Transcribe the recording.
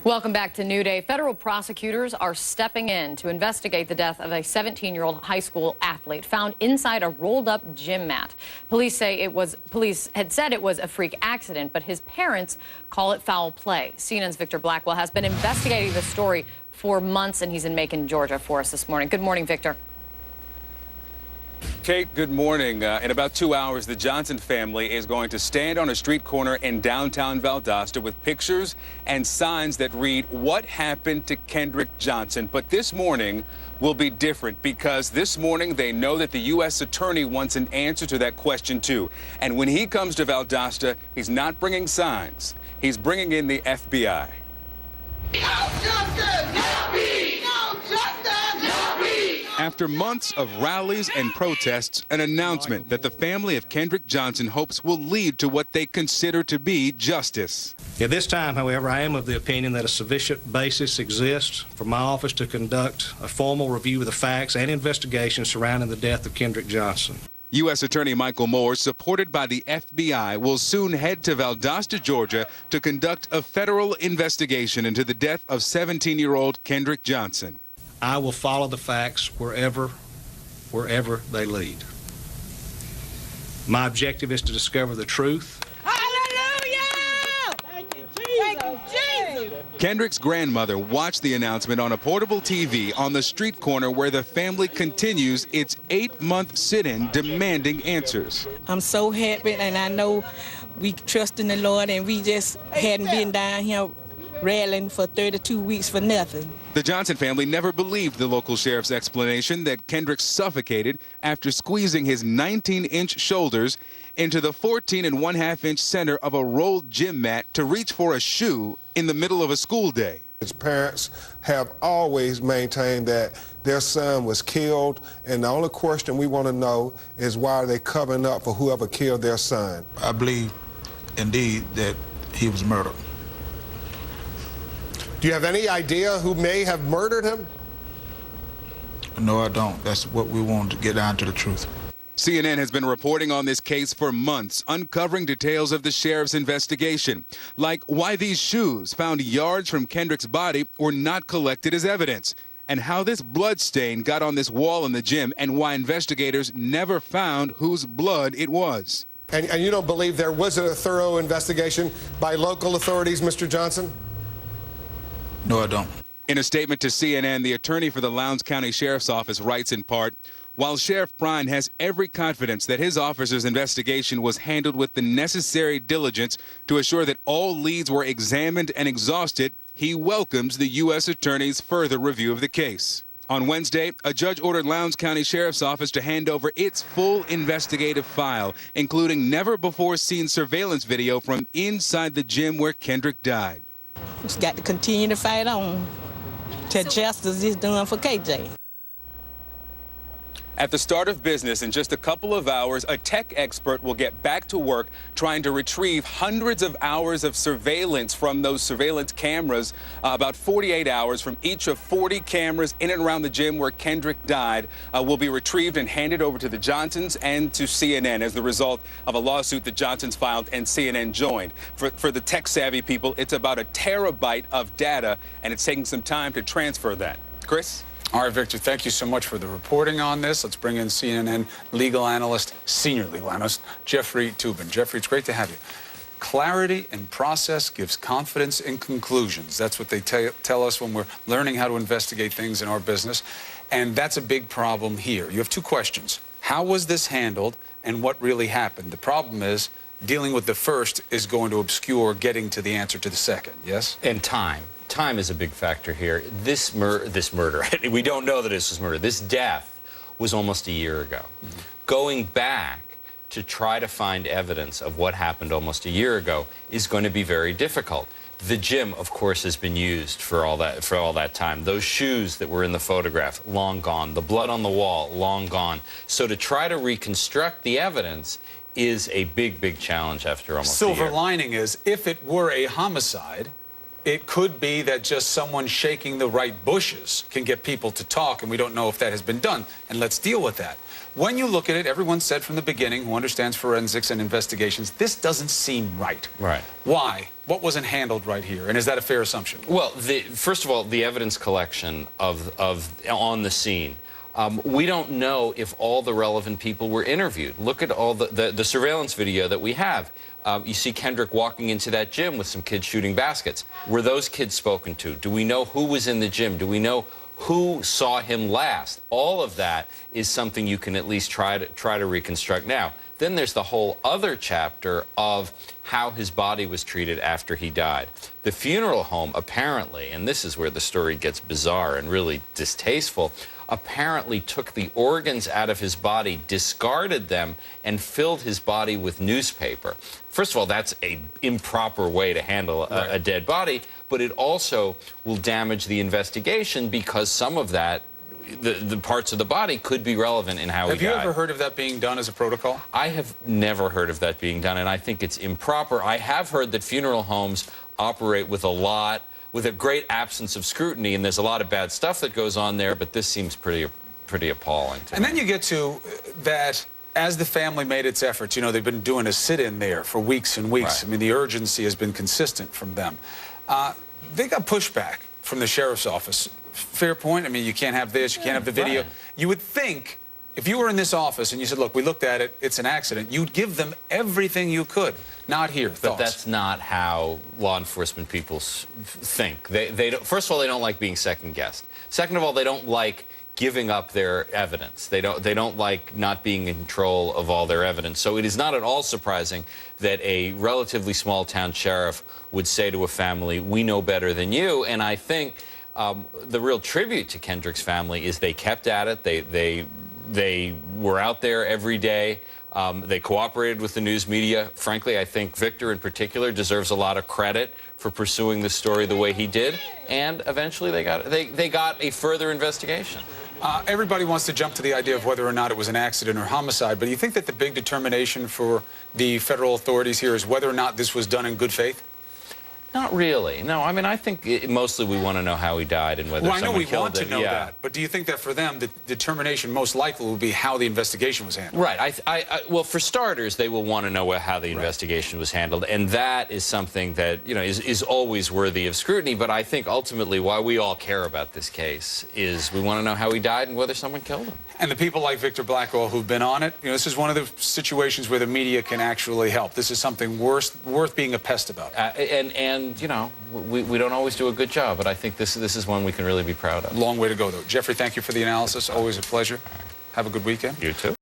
Welcome back to New Day. Federal prosecutors are stepping in to investigate the death of a 17-year-old high school athlete found inside a rolled-up gym mat. Police had said it was a freak accident, but his parents call it foul play. CNN's Victor Blackwell has been investigating the story for months, and he's in Macon, Georgia for us this morning. Good morning, Victor. Kate, good morning. In about 2 hours, the Johnson family is going to stand on a street corner in downtown Valdosta with pictures and signs that read, "What happened to Kendrick Johnson?" But this morning will be different because this morning they know that the U.S. attorney wants an answer to that question, too. And when he comes to Valdosta, he's not bringing signs. He's bringing in the FBI. No justice! No peace! No justice! No peace! After months of rallies and protests, an announcement that the family of Kendrick Johnson hopes will lead to what they consider to be justice. At this time, however, I am of the opinion that a sufficient basis exists for my office to conduct a formal review of the facts and investigation surrounding the death of Kendrick Johnson. U.S. Attorney Michael Moore, supported by the FBI, will soon head to Valdosta, Georgia, to conduct a federal investigation into the death of 17-year-old Kendrick Johnson. I will follow the facts wherever they lead. My objective is to discover the truth. Hallelujah! Thank you, Jesus! Thank you, Jesus! Kendrick's grandmother watched the announcement on a portable TV on the street corner where the family continues its 8-month sit-in demanding answers. I'm so happy, and I know we trust in the Lord, and we just hadn't been down here rallying for 32 weeks for nothing. The Johnson family never believed the local sheriff's explanation that Kendrick suffocated after squeezing his 19-inch shoulders into the 14.5-inch center of a rolled gym mat to reach for a shoe in the middle of a school day. His parents have always maintained that their son was killed, and the only question we want to know is why are they covering up for whoever killed their son? I believe, indeed, that he was murdered. Do you have any idea who may have murdered him? No, I don't. That's what we want to get down to the truth. CNN has been reporting on this case for months, uncovering details of the sheriff's investigation, like why these shoes found yards from Kendrick's body were not collected as evidence, and how this blood stain got on this wall in the gym, and why investigators never found whose blood it was. And you don't believe there was a thorough investigation by local authorities, Mr. Johnson? No, I don't. In a statement to CNN, the attorney for the Lowndes County Sheriff's Office writes in part, while Sheriff Bryan has every confidence that his officer's investigation was handled with the necessary diligence to assure that all leads were examined and exhausted, he welcomes the U.S. Attorney's further review of the case. On Wednesday, a judge ordered Lowndes County Sheriff's Office to hand over its full investigative file, including never-before-seen surveillance video from inside the gym where Kendrick died. Just got to continue to fight on till justice is done for KJ. At the start of business, in just a couple of hours, a tech expert will get back to work trying to retrieve hundreds of hours of surveillance from those surveillance cameras, about 48 hours from each of 40 cameras in and around the gym where Kendrick died, will be retrieved and handed over to the Johnsons and to CNN as the result of a lawsuit the Johnsons filed and CNN joined. For the tech-savvy people, it's about a terabyte of data, and it's taking some time to transfer that. Chris? All right, Victor, thank you so much for the reporting on this. Let's bring in CNN legal analyst, senior legal analyst, Jeffrey Toobin. Jeffrey, it's great to have you. Clarity in process gives confidence in conclusions. That's what they tell us when we're learning how to investigate things in our business. And that's a big problem here. You have two questions. How was this handled and what really happened? The problem is dealing with the first is going to obscure getting to the answer to the second, yes? And time. Time is a big factor here. This murder, we don't know that this was murder. This death was almost a year ago. Going back to try to find evidence of what happened almost a year ago is going to be very difficult. The gym, of course, has been used for all that time. Those shoes that were in the photograph, long gone. The blood on the wall, long gone. So to try to reconstruct the evidence is a big, big challenge after almost a year. Silver lining is, if it were a homicide, it could be that just someone shaking the right bushes can get people to talk, and we don't know if that has been done. And let's deal with that. When you look at it, everyone said from the beginning, who understands forensics and investigations, this doesn't seem right. Right. Why? What wasn't handled right here? And is that a fair assumption? Well, first of all, the evidence collection on the scene. We don't know if all the relevant people were interviewed. Look at all the surveillance video that we have. You see Kendrick walking into that gym with some kids shooting baskets. Were those kids spoken to? Do we know who was in the gym? Do we know who saw him last? All of that is something you can at least try to reconstruct now. Then there's the whole other chapter of how his body was treated after he died. The funeral home apparently, and this is where the story gets bizarre and really distasteful, apparently took the organs out of his body, discarded them, and filled his body with newspaper. First of all, that's an improper way to handle a dead body, but it also will damage the investigation because some of that, the parts of the body could be relevant in how he died. Have you ever heard of that being done as a protocol? I have never heard of that being done, and I think it's improper. I have heard that funeral homes operate with a great absence of scrutiny, and there's a lot of bad stuff that goes on there, but this seems pretty appalling to me. And then you get to that, as the family made its efforts, you know, they've been doing a sit-in there for weeks and weeks. Right. I mean, the urgency has been consistent from them. They got pushback from the sheriff's office. Fair point. I mean, you can't have this, you can't have the video. Right. You would think, if you were in this office and you said, look, we looked at it, it's an accident, you'd give them everything you could. Not here. But Thoughts? that's not how law enforcement people think. They don't, first of all, they don't like being second-guessed. Second of all, they don't like giving up their evidence. They don't like not being in control of all their evidence. So it is not at all surprising that a relatively small-town sheriff would say to a family, we know better than you. And I think the real tribute to Kendrick's family is they kept at it. They were out there every day. They cooperated with the news media. Frankly, I think Victor in particular deserves a lot of credit for pursuing this story the way he did. And eventually they got a further investigation. Everybody wants to jump to the idea of whether or not it was an accident or homicide, but do you think that the big determination for the federal authorities here is whether or not this was done in good faith? Not really. No, I mean, I think mostly we want to know how he died and whether someone killed him. Well, I know we want to know that, but do you think that for them, the determination most likely will be how the investigation was handled? Right. Well, for starters, they will want to know how the investigation was handled, and that is something that, you know, is always worthy of scrutiny. But I think ultimately why we all care about this case is we want to know how he died and whether someone killed him. And the people like Victor Blackwell who've been on it, you know, this is one of the situations where the media can actually help. This is something worth being a pest about. And you know, we don't always do a good job, but I think this is one we can really be proud of. Long way to go, though. Jeffrey, thank you for the analysis. Always a pleasure. Have a good weekend. You too.